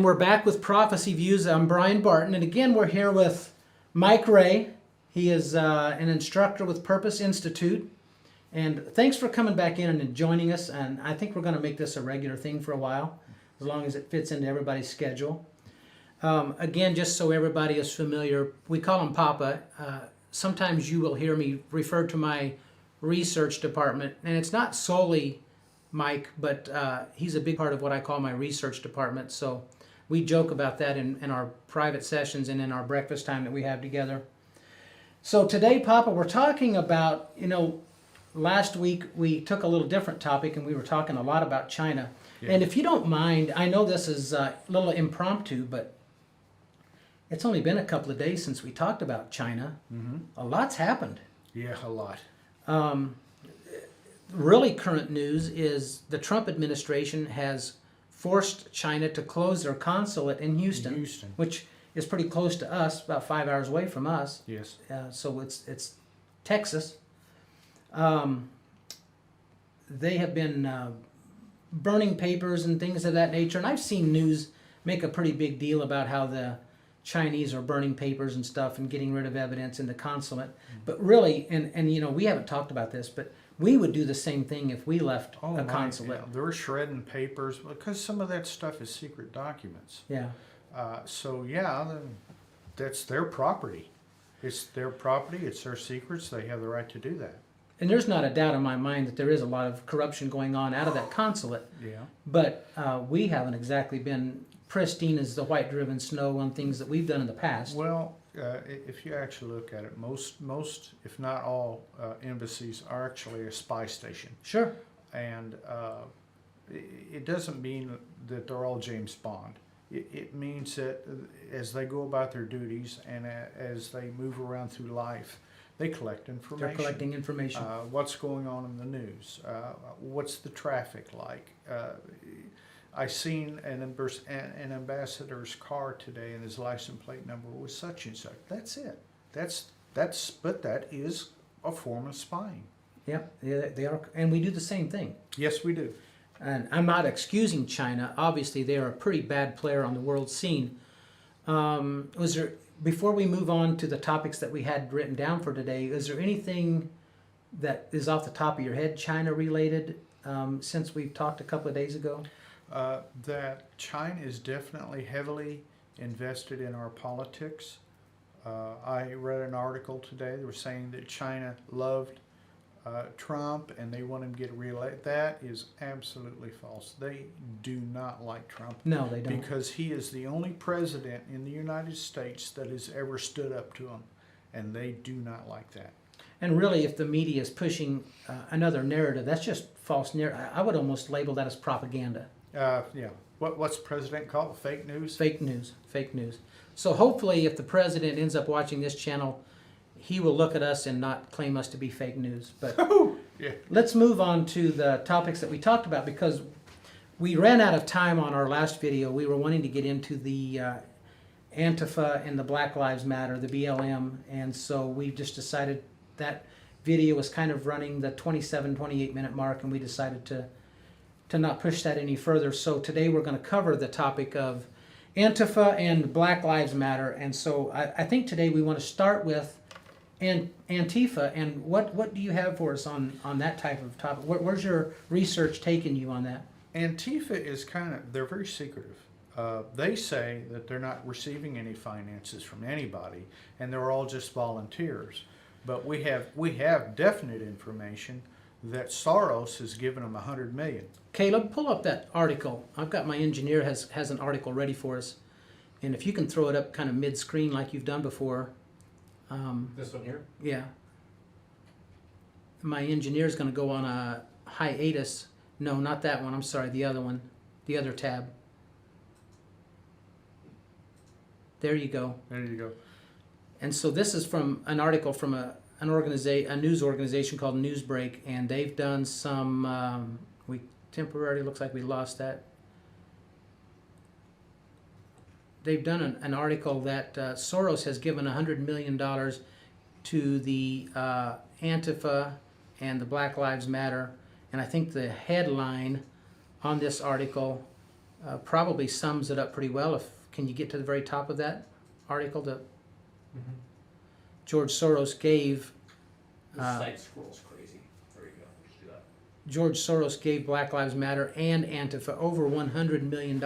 we're back with Prophecy Views. I'm Brian Barton, and again we're here with Mike Ray. He is an instructor with Purpose Institute. And thanks for coming back in and joining us. And I think we're going to make this a regular thing for a while, as long as it fits into everybody's schedule. Again, just so everybody is familiar, we call him Papa. Sometimes you will hear me refer to my research department, and it's not solely Mike, but he's a big part of what I call my research department. So we joke about that in our private sessions and in our breakfast time that we have together. So today, Papa, we're talking about, last week we took a little different topic and we were talking a lot about China. Yeah. And if you don't mind, I know this is a little impromptu, but it's only been a couple of days since we talked about China. Mm-hmm. A lot's happened. Yeah, a lot. Really current news is the Trump administration has forced China to close their consulate in Houston, which is pretty close to us, about 5 hours away from us. Yes. So it's Texas. They have been burning papers and things of that nature, and I've seen news make a pretty big deal about how the Chinese are burning papers and stuff and getting rid of evidence in the consulate. Mm-hmm. But really, and we haven't talked about this, but we would do the same thing if we left a consulate. Yeah. They're shredding papers because some of that stuff is secret documents. Yeah. That's their property. It's their property. It's their secrets. They have the right to do that. And there's not a doubt in my mind that there is a lot of corruption going on out of that consulate. Yeah. But we haven't exactly been pristine as the white-driven snow on things that we've done in the past. Well, if you actually look at it, most, if not all, embassies are actually a spy station. Sure. And it doesn't mean that they're all James Bond. It means that as they go about their duties and as they move around through life, they collect information. They're collecting information. What's going on in the news? What's the traffic like? I seen an ambassador's car today, and his license plate number was such and such. That's it. But that is a form of spying. Yeah, they are, and we do the same thing. Yes, we do. And I'm not excusing China. Obviously, they are a pretty bad player on the world scene. Before we move on to the topics that we had written down for today, is there anything that is off the top of your head China related since we've talked a couple of days ago? That China is definitely heavily invested in our politics. I read an article today. They were saying that China loved Trump and they want him to get reelected. That is absolutely false. They do not like Trump. No, they don't. Because he is the only president in the United States that has ever stood up to him, and they do not like that. And really, if the media is pushing another narrative, that's just false narrative. I would almost label that as propaganda. Yeah. What's the president called? Fake news? Fake news. Fake news. So hopefully, if the president ends up watching this channel, he will look at us and not claim us to be fake news. But yeah. Let's move on to the topics that we talked about, because we ran out of time on our last video. We were wanting to get into the Antifa and the Black Lives Matter, the BLM, and so we just decided that video was kind of running the 28 minute mark, and we decided to not push that any further. So today we're going to cover the topic of Antifa and Black Lives Matter. And so I think today we want to start with Antifa. And what do you have for us on that type of topic? Where's your research taking you on that? Antifa is they're very secretive. They say that they're not receiving any finances from anybody, and they're all just volunteers. But we have definite information that Soros has given them $100 million. Caleb, pull up that article. I've got my engineer has an article ready for us, and if you can throw it up kind of mid-screen like you've done before. This one here? Yeah. My engineer is going to go on a hiatus. No, not that one. I'm sorry, the other one, the other tab. There you go. There you go. And so this is from an article from a news organization called Newsbreak, and they've done some. We temporarily looks like we lost that. They've done an article that Soros has given $100 million to the Antifa and the Black Lives Matter, and I think the headline on this article probably sums it up pretty well. Can you get to the very top of that article that George Soros gave? The site scrolls crazy. There you go. Just do that. George Soros gave Black Lives Matter and Antifa over $100 million.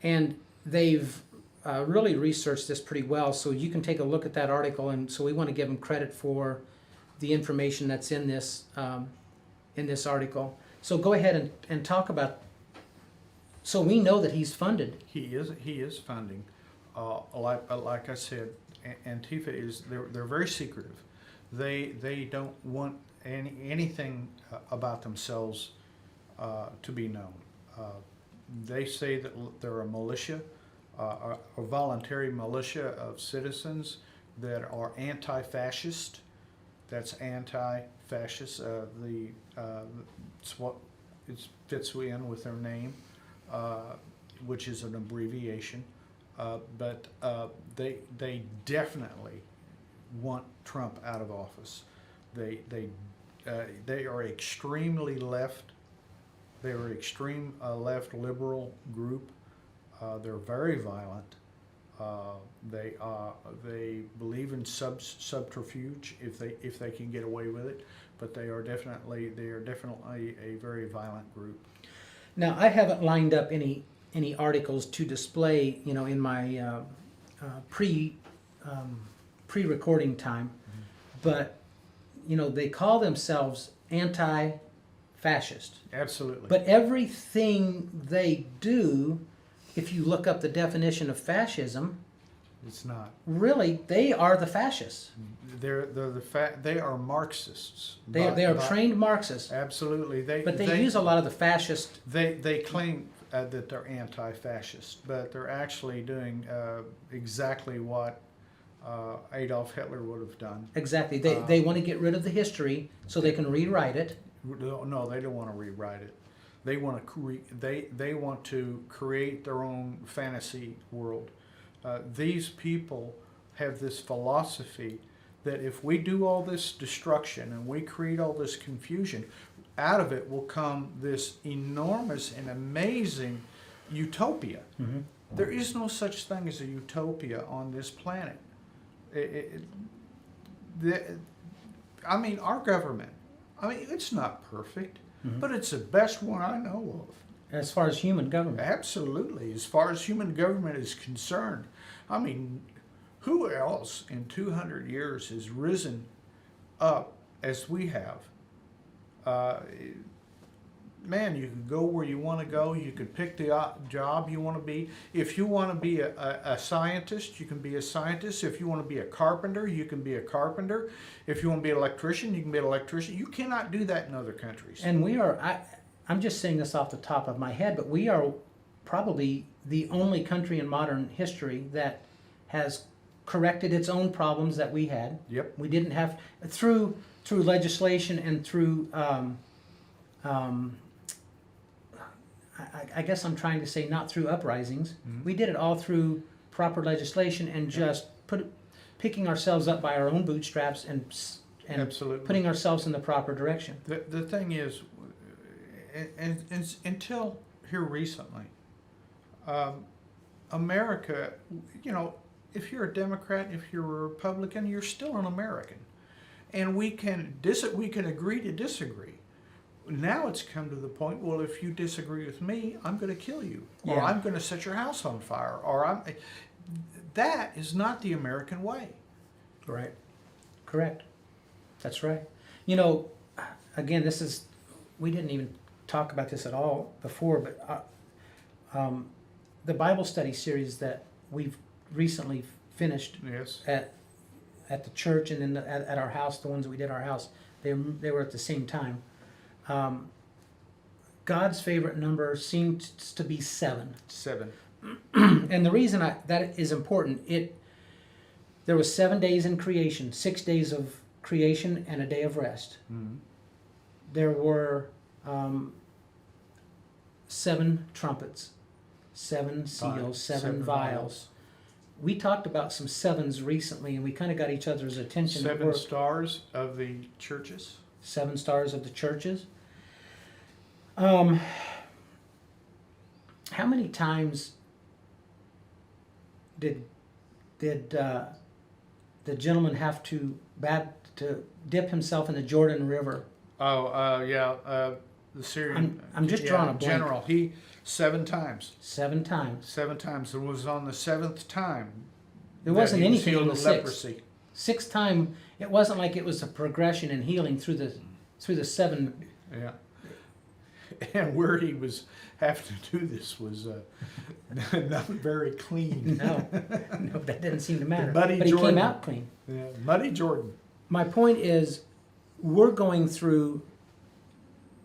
And they've really researched this pretty well, so you can take a look at that article. And so we want to give them credit for the information that's in this article. So go ahead and talk about. So we know that he's funded. He is funding. Like I said, Antifa is they're very secretive. They don't want anything about themselves to be known. They say that they're a militia, a voluntary militia of citizens that are anti-fascist. That's anti-fascist. It's what it fits in with their name, which is an abbreviation. But they definitely want Trump out of office. They are extremely left. They are extreme left liberal group. They're very violent. They believe in subterfuge if they can get away with it. But they are definitely a very violent group. Now I haven't lined up any articles to display, in my pre-recording time, but they call themselves anti-fascist. Absolutely. But everything they do, if you look up the definition of fascism, It's not. really they are the fascists. They are Marxists. They are trained Marxists. Absolutely. But they use a lot of the fascist. They claim that they're anti-fascist, but they're actually doing exactly what Adolf Hitler would have done. Exactly. They want to get rid of the history so they can rewrite it. No, they don't want to rewrite it. They want to create their own fantasy world. These people have this philosophy that if we do all this destruction and we create all this confusion, out of it will come this enormous and amazing utopia. Mm-hmm. There is no such thing as a utopia on this planet. Our government, it's not perfect, mm-hmm. but it's the best one I know of. As far as human government. Absolutely. As far as human government is concerned, who else in 200 years has risen up as we have? You can go where you want to go. You can pick the job you want to be. If you want to be a scientist, you can be a scientist. If you want to be a carpenter, you can be a carpenter. If you want to be an electrician, you can be an electrician. You cannot do that in other countries. And we are, I'm just saying this off the top of my head, but we are probably the only country in modern history that has corrected its own problems that we had. Yep. We didn't have, through legislation and through, I guess I'm trying to say not through uprisings. Mm-hmm. We did it all through proper legislation and just picking ourselves up by our own bootstraps and Absolutely. Putting ourselves in the proper direction. The thing is, and until here recently, America, if you're a Democrat, if you're a Republican, you're still an American. And we can agree to disagree. Now it's come to the point, well, if you disagree with me, I'm going to kill you. Yeah. Or I'm going to set your house on fire. That is not the American way. Right. Correct. That's right. Again, we didn't even talk about this at all before, but the Bible study series that we've recently finished Yes. at the church and then at our house, the ones that we did at our house, they were at the same time. God's favorite number seems to be 7. 7. And the reason that is important, there was 7 days in creation, 6 days of creation and a day of rest. Mm-hmm. There were 7 trumpets, 7 seals, 7 vials. We talked about some 7s recently, and we kind of got each other's attention. 7 stars of the churches. 7 stars of the churches. how many times did the gentleman have to dip himself in the Jordan River? Oh, yeah, the Syrian. I'm just drawing a blank. General. He 7 times. 7 times. 7 times. It was on the 7th time. There wasn't that he was anything healed on the of 6th. leprosy. 6th time, it wasn't like it was a progression in healing through the 7. Yeah. And where he was having to do this was not very clean. No, that didn't seem to matter. Muddy But he Jordan. came out clean. Yeah. Muddy Jordan. My point is, we're going through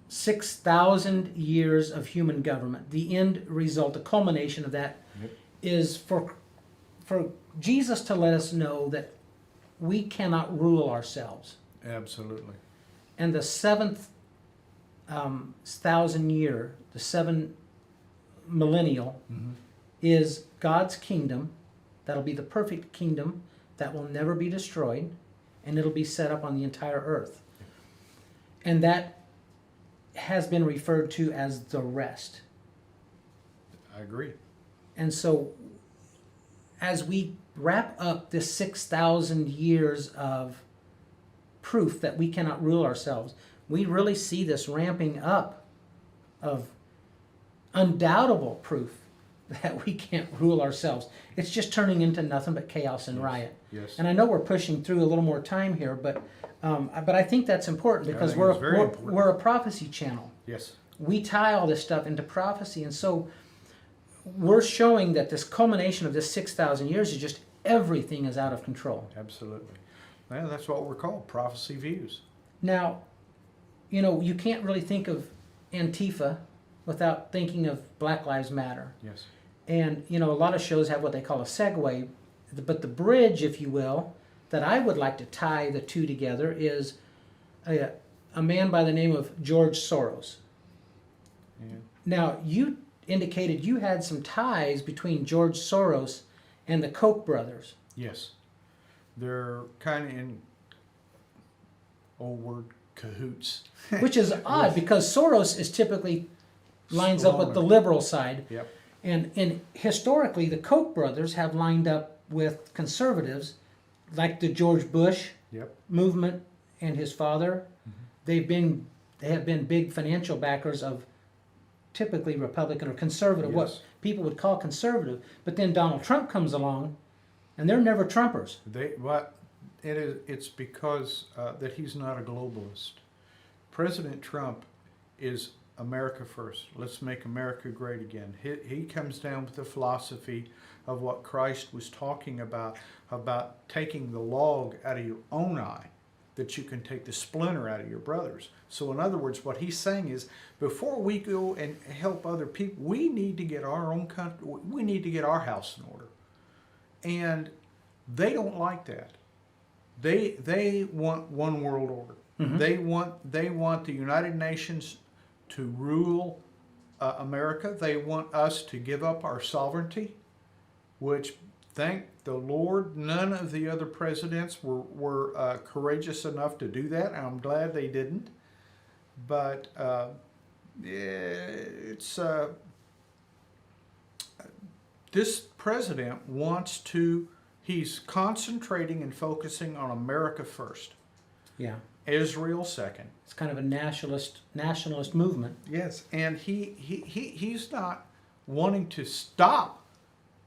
6,000 years of human government. The end result, the culmination of that, is for Jesus to let us know that we cannot rule ourselves. Absolutely. And the 7th 1,000 year, the 7 millennial, is God's kingdom. That'll be the perfect kingdom that will never be destroyed, and it'll be set up on the entire earth. And that has been referred to as the rest. I agree. And so, as we wrap up this 6,000 years of proof that we cannot rule ourselves, we really see this ramping up of undoubtable proof that we can't rule ourselves. It's just turning into nothing but chaos and riot. Yes. And I know we're pushing through a little more time here, but I think that's important Yeah, I because think it's very important. we're a prophecy channel. Yes. We tie all this stuff into prophecy, and so we're showing that this culmination of this 6,000 years is just everything is out of control. Absolutely. Well, that's what we're called, prophecy views. Now, you can't really think of Antifa without thinking of Black Lives Matter. Yes. And, a lot of shows have what they call a segue, but the bridge, if you will, that I would like to tie the two together is a man by the name of George Soros. Yeah. Now, you indicated you had some ties between George Soros and the Koch brothers. Yes. They're kind of in, old word, cahoots. Which is odd because Soros is typically lines up with the liberal side. Yep. And historically, the Koch brothers have lined up with conservatives like the George Bush Yep. movement and his father. They have been big financial backers of typically Republican or conservative, Yes. what people would call conservative. But then Donald Trump comes along, and they're never Trumpers. It's because that he's not a globalist. President Trump is America first. Let's make America great again. He comes down with the philosophy of what Christ was talking about taking the log out of your own eye, that you can take the splinter out of your brother's. So in other words, what he's saying is, before we go and help other people, we need to get our own country, we need to get our house in order. And they don't like that. They want one world order. They want the United Nations to rule America. They want us to give up our sovereignty, which, thank the Lord, none of the other presidents were courageous enough to do that. And I'm glad they didn't. But this president wants to, he's concentrating and focusing on America first. Yeah. Israel second. It's kind of a nationalist movement. Yes, and he's not wanting to stop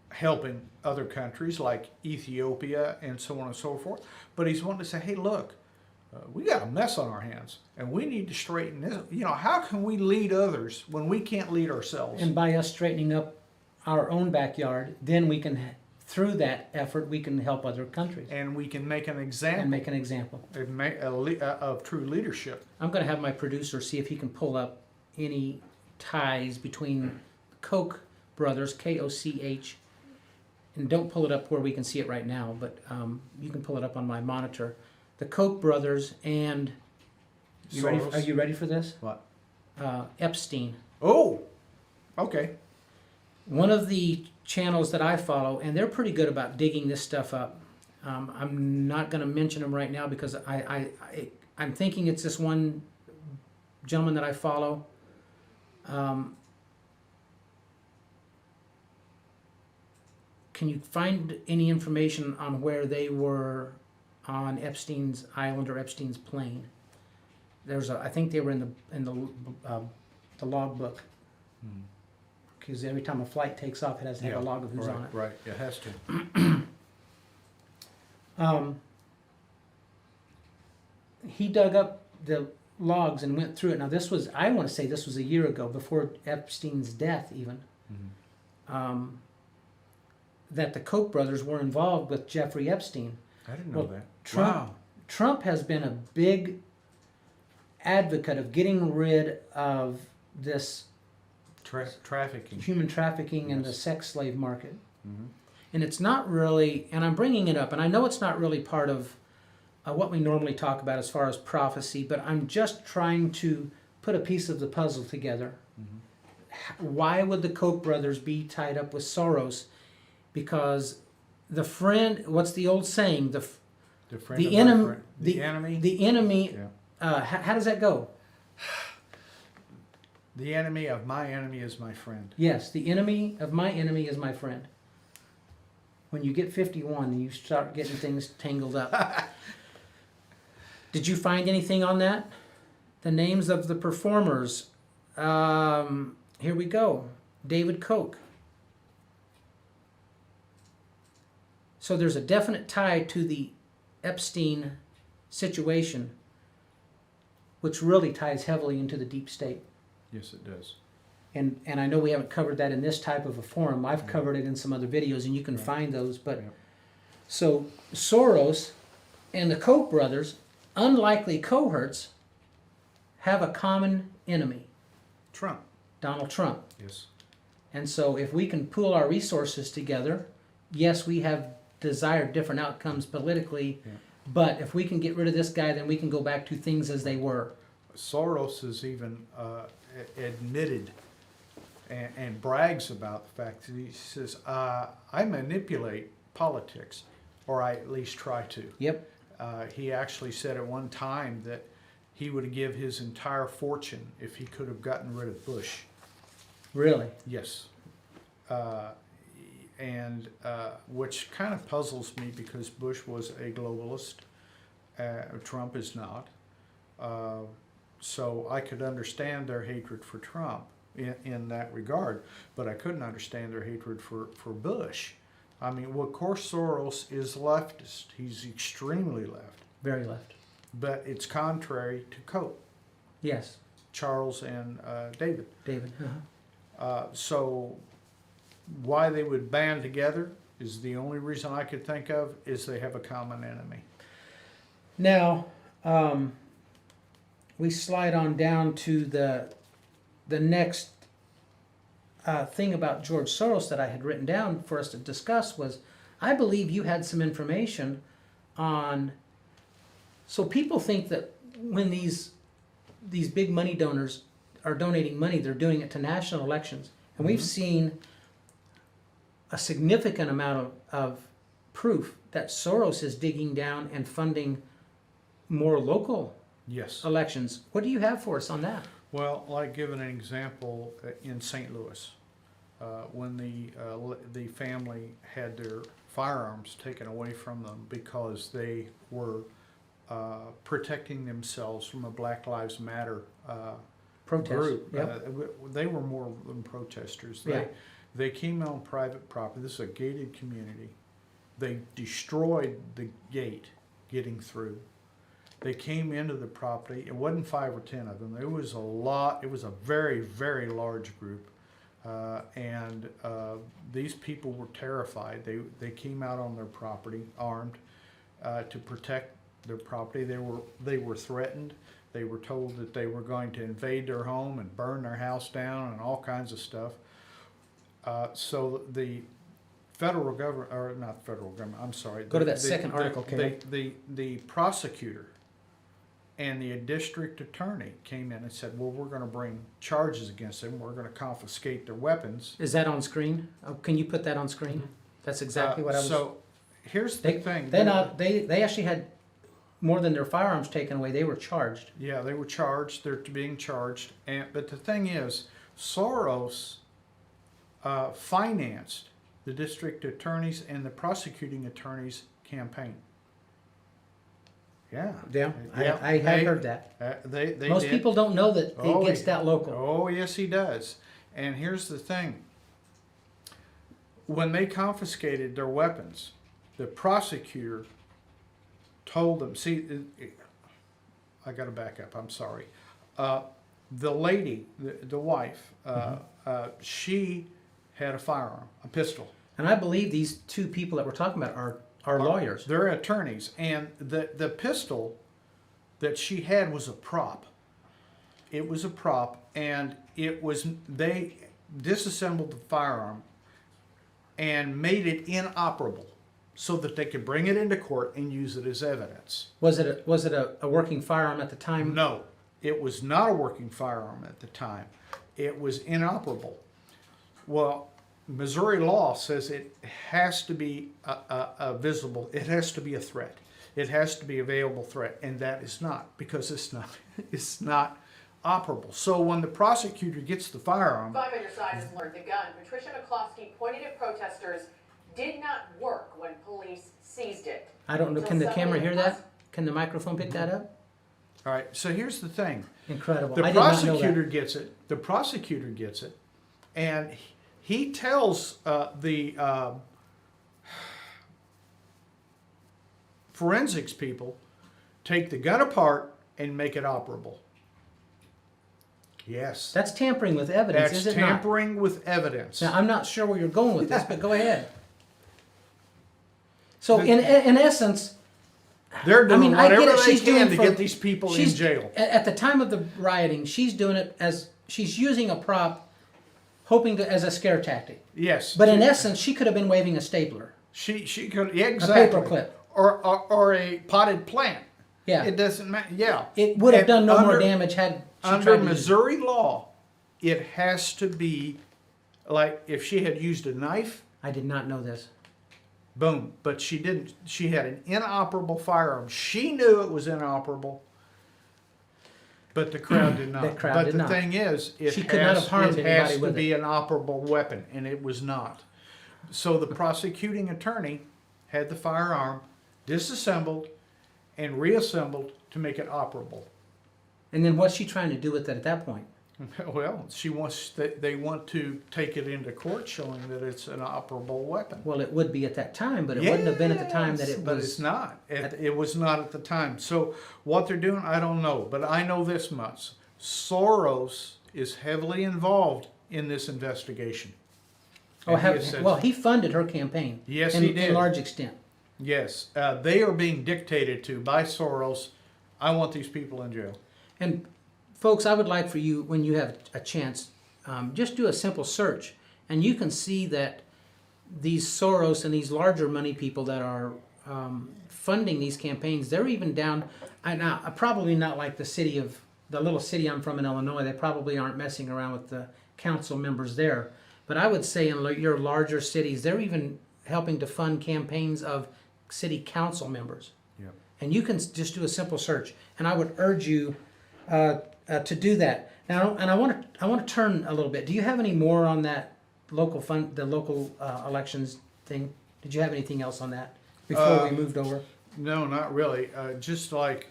helping other countries like Ethiopia and so on and so forth, but he's wanting to say, hey, look, we got a mess on our hands, and we need to straighten this. How can we lead others when we can't lead ourselves? And by us straightening up our own backyard, then we can, through that effort, we can help other countries. And we can make an example. And make an example. Of true leadership. I'm going to have my producer see if he can pull up any ties between Koch brothers, K-O-C-H, and don't pull it up where we can see it right now, but you can pull it up on my monitor. The Koch brothers and are you ready for this? What? Epstein. Oh, okay. One of the channels that I follow, and they're pretty good about digging this stuff up. I'm not going to mention them right now because I'm thinking it's this one gentleman that I follow. can you find any information on where they were on Epstein's island or Epstein's plane? I think they were in the logbook, because every time a flight takes off, it has to have a log of who's right, on it. Right, it has to. He dug up the logs and went through it. Now I want to say this was a year ago, before Epstein's death even, that the Koch brothers were involved with Jeffrey Epstein. I didn't know that. Trump has been a big advocate of getting rid of this Trafficking. human trafficking and the Yes. sex slave market. Mhm. And it's not really, and I'm bringing it up, and I know it's not really part of what we normally talk about as far as prophecy, but I'm just trying to put a piece of the puzzle together. Why would the Koch brothers be tied up with Soros? Because what's the old saying? The friend The of my enemy, friend. The enemy. the enemy. Yeah. How does that go? The enemy of my enemy is my friend. Yes, the enemy of my enemy is my friend. When you get 51 and you start getting things tangled up. Did you find anything on that? The names of the performers. Here we go. David Koch. So there's a definite tie to the Epstein situation, which really ties heavily into the deep state. Yes, it does. And I know we haven't covered that in this type of a forum. I've Yeah. covered it in some other videos, and you can Right. find those. But Yeah. so Soros and the Koch brothers, unlikely cohorts, have a common enemy, Trump. Donald Trump. Yes. And so if we can pool our resources together, yes, we have desired different outcomes politically, Yeah. but if we can get rid of this guy, then we can go back to things as they were. Soros has even admitted and brags about the fact that he says, I manipulate politics, or I at least try to. Yep. He actually said at one time that he would give his entire fortune if he could have gotten rid of Bush. Really? Yes. And which kind of puzzles me, because Bush was a globalist. Trump is not. So I could understand their hatred for Trump in that regard, but I couldn't understand their hatred for Bush. I mean, well, of course, Soros is leftist. He's extremely left. Very left. But it's contrary to Koch, Yes, Charles and David. David. So why they would band together is the only reason I could think of, is they have a common enemy. Now, we slide on down to the next thing about George Soros that I had written down for us to discuss was, I believe you had some information on, so people think that when these big money donors are donating money, they're doing it to national elections. And we've seen a significant amount of proof that Soros is digging down and funding more local Yes. elections. What do you have for us on that? Well, like giving an example, in St. Louis, when the family had their firearms taken away from them because they were protecting themselves from a Black Lives Matter Protest. group. Yep. They were more than protesters. Yeah. They came on private property. This is a gated community. They destroyed the gate getting through. They came into the property. It wasn't 5 or 10 of them. It was a lot. It was a very, very large group. And these people were terrified. They came out on their property armed to protect their property. They were threatened. They were told that they were going to invade their home and burn their house down and all kinds of stuff. So the federal government, or not federal government, I'm sorry. Go to that second article, Caleb. The prosecutor and the district attorney came in and said, well, we're going to bring charges against them. We're going to confiscate their weapons. Is that on screen? Oh, can you put that on screen? That's exactly what I was. So here's the thing. They actually had more than their firearms taken away. They were charged. Yeah, they were charged. They're being charged. But the thing is, Soros financed the district attorney's and the prosecuting attorney's campaign. Yeah. Yeah, Yeah, I have heard that. They Most did. people don't know that it Oh, gets yeah. that local. Oh, yes, he does. And here's the thing. When they confiscated their weapons, the prosecutor told them, I got to back up, I'm sorry. The lady, the wife, she had a firearm, a pistol. And I believe these two people that we're talking about are lawyers. They're attorneys. And the pistol that she had was a prop. It was a prop, and they disassembled the firearm and made it inoperable so that they could bring it into court and use it as evidence. Was it a working firearm at the time? No, it was not a working firearm at the time. It was inoperable. Well, Missouri law says it has to be a visible, it has to be a threat. It has to be a available threat, and that is not, because it's not operable. So when the prosecutor gets the firearm, 5 on your side has learned the gun Patricia McCloskey pointed at protesters did not work when police seized it. I don't know. Can the camera hear that? Can the microphone pick that up? all right, so here's the thing. Incredible. The I did not know prosecutor that. gets it. The prosecutor gets it, and he tells the forensics people, take the gun apart and make it operable. Yes, That's tampering with evidence, that's is it not? tampering with evidence. Now, I'm not sure where you're going with this, but go ahead. So, in essence, They're doing I get whatever it. they She's can doing to for- get these people in she's jail. at the time of the rioting. She's doing it as she's using a prop, hoping to as a scare tactic. Yes, But in essence, she could have been waving a stapler, she could, yeah, exactly, paperclip. or a potted plant. Yeah, It doesn't matter. Yeah, it would have And done no more under- damage had she Under tried to use it. Missouri law, it has to be like if she had used a knife, I did not know this. boom. But she didn't. She had an inoperable firearm. She knew it was inoperable, but the crowd did not. The crowd but did the not. thing is, it She could not have harmed it anybody has to with be an operable weapon, and it was not. So the prosecuting attorney had the firearm disassembled and reassembled to make it operable. And then what's she trying to do with it at that point? Well, they want to take it into court showing that it's an operable weapon. Well, it would be at that time, but it wouldn't have been at the time that Yes, it But was. it's not. It was not at the time. So what they're doing, I don't know. But I know this much. Soros is heavily involved in this investigation. Oh, And he has said- well, he funded her campaign. Yes, in, he did. In large extent. Yes, they are being dictated to by Soros. I want these people in jail. And folks, I would like for you, when you have a chance, just do a simple search, and you can see that these Soros and these larger money people that are funding these campaigns, they're even down. Probably not like the little city I'm from in Illinois. They probably aren't messing around with the council members there. But I would say in your larger cities, they're even helping to fund campaigns of city council members. Yep. And you can just do a simple search, and I would urge you to do that. Now, and I want to turn a little bit. Do you have any more on that local elections thing? Did you have anything else on that before we moved over? No, not really. Just like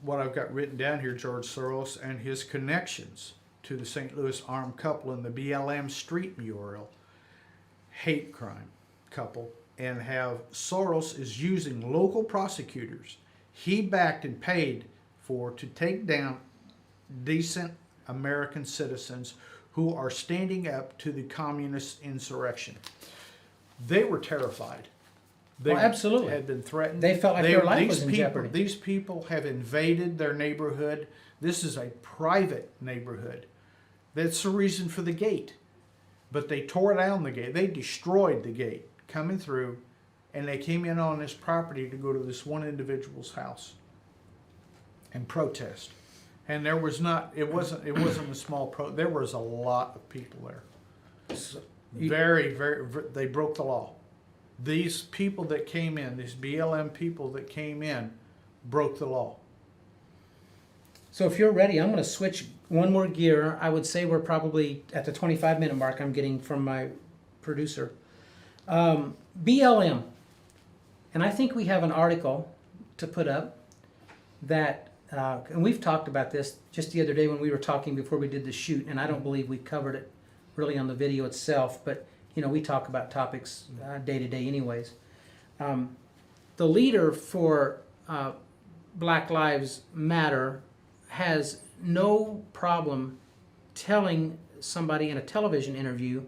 what I've got written down here, George Soros and his connections to the St. Louis armed couple and the BLM street mural hate crime couple, and have Soros is using local prosecutors he backed and paid for to take down decent American citizens who are standing up to the communist insurrection. They were terrified. They absolutely. had been threatened. They felt like their life was in jeopardy. These people have invaded their neighborhood. This is a private neighborhood. That's the reason for the gate. But they tore down the gate. They destroyed the gate coming through, and they came in on this property to go to this one individual's house and protest. And there was not, it wasn't a small there was a lot of people there. Very, they broke the law. These people that came in, these BLM people that came in, broke the law. So if you're ready, I'm going to switch one more gear. I would say we're probably at the 25-minute mark I'm getting from my producer. BLM, and I think we have an article to put up that, and we've talked about this just the other day when we were talking before we did the shoot, and I don't believe we covered it really on the video itself, but you know, we talk about topics day to day anyways. The leader for Black Lives Matter has no problem telling somebody in a television interview,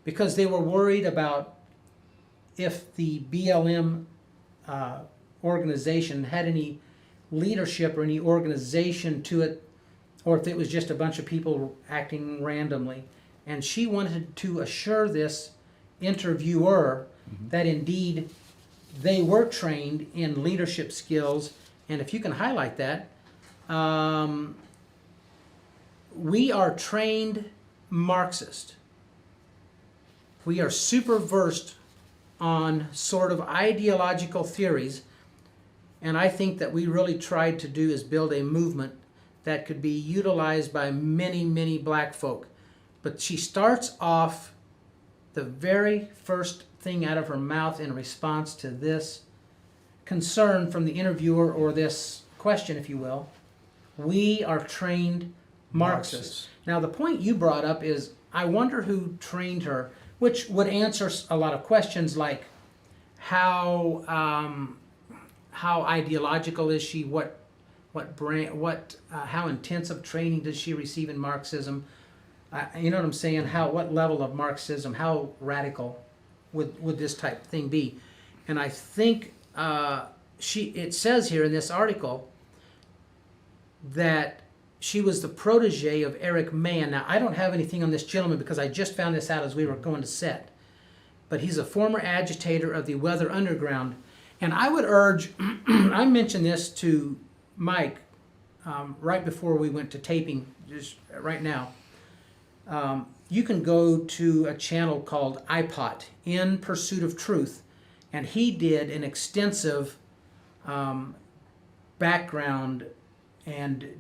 because they were worried about if the BLM organization had any leadership or any organization to it, or if it was just a bunch of people acting randomly. And she wanted to assure this interviewer that indeed they were trained in leadership skills. And if you can highlight that, we are trained Marxist. We are super versed on sort of ideological theories, and I think that we really tried to do is build a movement that could be utilized by many, many black folk. But she starts off the very first thing out of her mouth in response to this concern from the interviewer, or this question, if you will. We are trained Marxists. Now, the point you brought up is, I wonder who trained her, which would answer a lot of questions like how ideological is she? How intensive training does she receive in Marxism? You know what I'm saying? What level of Marxism? How radical would this type of thing be? And I think it says here in this article that she was the protege of Eric Mann. Now, I don't have anything on this gentleman because I just found this out as we were going to set. But he's a former agitator of the Weather Underground. And I would urge, I mentioned this to Mike right before we went to taping, just right now. You can go to a channel called IPOT, In Pursuit of Truth, and he did an extensive background and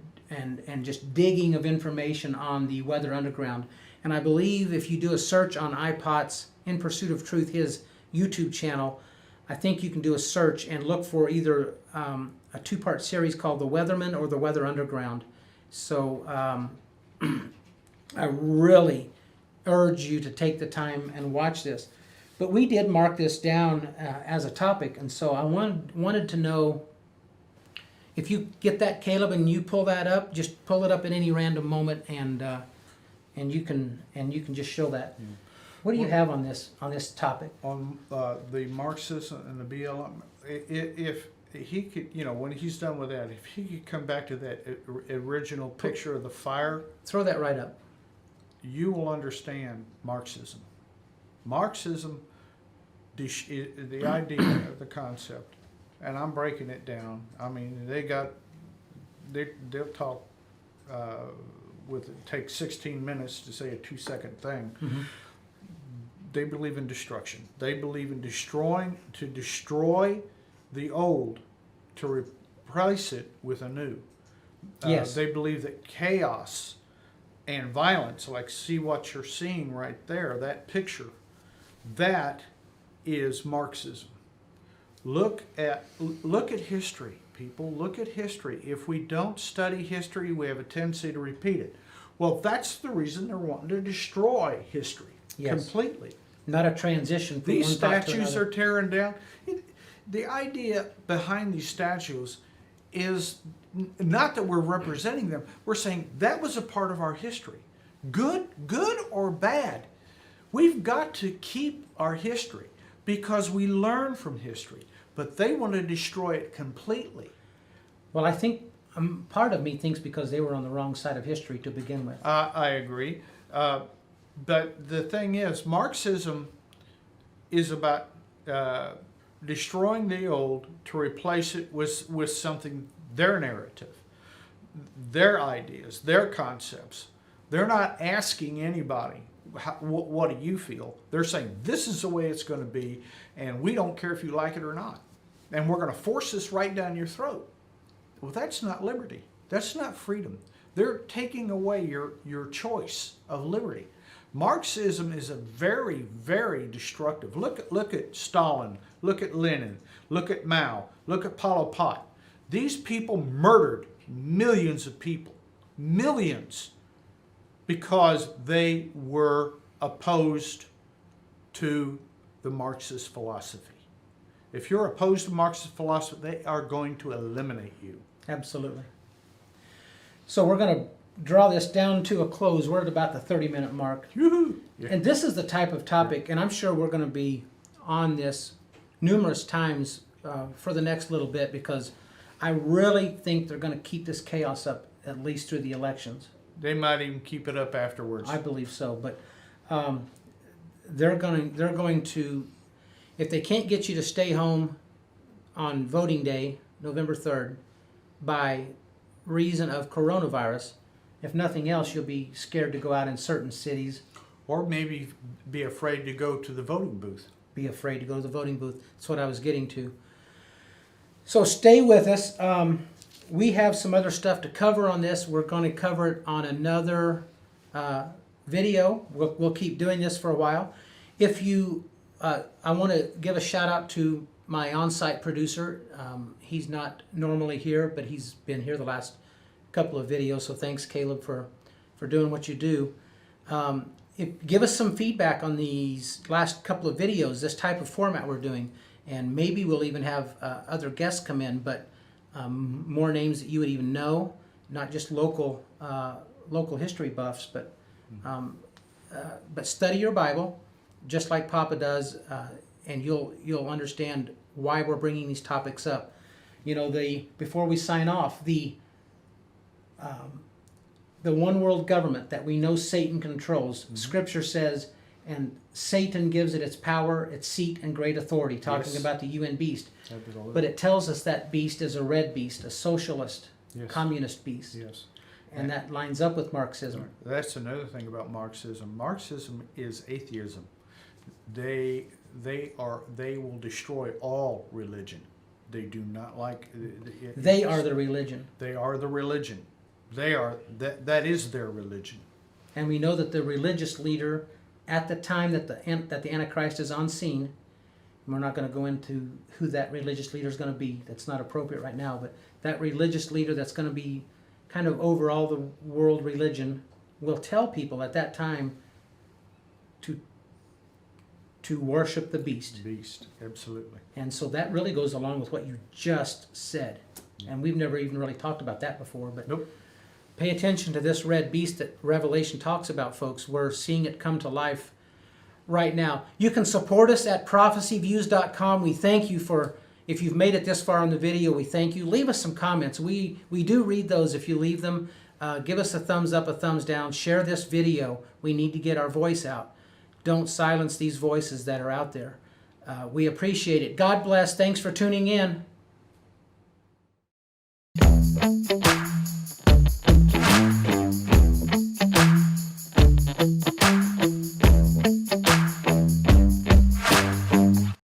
just digging of information on the Weather Underground. And I believe if you do a search on iPot's In Pursuit of Truth, his YouTube channel, I think you can do a search and look for either a two-part series called The Weatherman or The Weather Underground. So I really urge you to take the time and watch this. But we did mark this down as a topic, and so I wanted to know if you get that, Caleb, and you pull that up. Just pull it up at any random moment, and you can just show that. What do you have on this topic? On the Marxism and the BLM, if he could, when he's done with that, if he could come back to that original picture of the fire, Throw that right up. you will understand Marxism. Marxism, the idea of the concept, and I'm breaking it down. I mean, they'll talk take 16 minutes to say a 2-second thing. Mm-hmm. They believe in destruction. They believe in to destroy the old, to replace it with a new. Yes. They believe that chaos and violence, like see what you're seeing right there, that picture, that is Marxism. Look at history, people. Look at history. If we don't study history, we have a tendency to repeat it. Well, that's the reason they're wanting to destroy history completely. Not a transition from These one thought to statues another. are tearing down. The idea behind these statues is not that we're representing them. We're saying that was a part of our history. Good or bad. We've got to keep our history because we learn from history. But they want to destroy it completely. Well, I think part of me thinks because they were on the wrong side of history to begin with. I agree. But the thing is, Marxism is about destroying the old to replace it with something, their narrative, their ideas, their concepts. They're not asking anybody, what do you feel? They're saying, this is the way it's going to be, and we don't care if you like it or not. And we're going to force this right down your throat. Well, that's not liberty. That's not freedom. They're taking away your choice of liberty. Marxism is a very, very destructive. Look at Stalin, look at Lenin, look at Mao, look at Pol Pot. These people murdered millions of people, millions, because they were opposed to the Marxist philosophy. If you're opposed to Marxist philosophy, they are going to eliminate you. Absolutely. So we're going to draw this down to a close. We're at about the 30-minute mark. Yoo-hoo! Yeah. And this is the type of topic, and I'm sure we're going to be on this numerous times for the next little bit, because I really think they're going to keep this chaos up at least through the elections. They might even keep it up afterwards. I believe so, but they're going to, if they can't get you to stay home on voting day, November 3rd, by reason of coronavirus, if nothing else, you'll be scared to go out in certain cities. Or maybe be afraid to go to the voting booth. Be afraid to go to the voting booth. That's what I was getting to. So stay with us. We have some other stuff to cover on this. We're going to cover it on another video. We'll keep doing this for a while. If you, I want to give a shout out to my on-site producer. He's not normally here, but he's been here the last couple of videos. So thanks, Caleb, for doing what you do. Give us some feedback on these last couple of videos, this type of format we're doing, and maybe we'll even have other guests come in, but more names that you would even know, not just local history buffs, but study your Bible, just like Papa does, and you'll understand why we're bringing these topics up. You know, before we sign off, the one world government that we know Satan controls, Scripture says, and Satan gives it its power, its seat, and great authority, talking about the UN beast. But it tells us that beast is a red beast, a socialist, communist beast. Yes. And that lines up with Marxism. That's another thing about Marxism. Marxism is atheism. They will destroy all religion. They do not like. They are the religion. They are the religion. That is their religion. And we know that the religious leader at the time that the Antichrist is on scene, and we're not going to go into who that religious leader is going to be. That's not appropriate right now. But that religious leader that's going to be kind of over all the world religion will tell people at that time to worship the beast. Beast, absolutely. And so that really goes along with what you just said. And we've never even really talked about that before. But Nope. Pay attention to this red beast that Revelation talks about, folks. We're seeing it come to life right now. You can support us at prophecyviews.com. We thank you for, if you've made it this far on the video, we thank you. Leave us some comments. We do read those if you leave them. Give us a thumbs up, a thumbs down. Share this video. We need to get our voice out. Don't silence these voices that are out there. We appreciate it. God bless. Thanks for tuning in.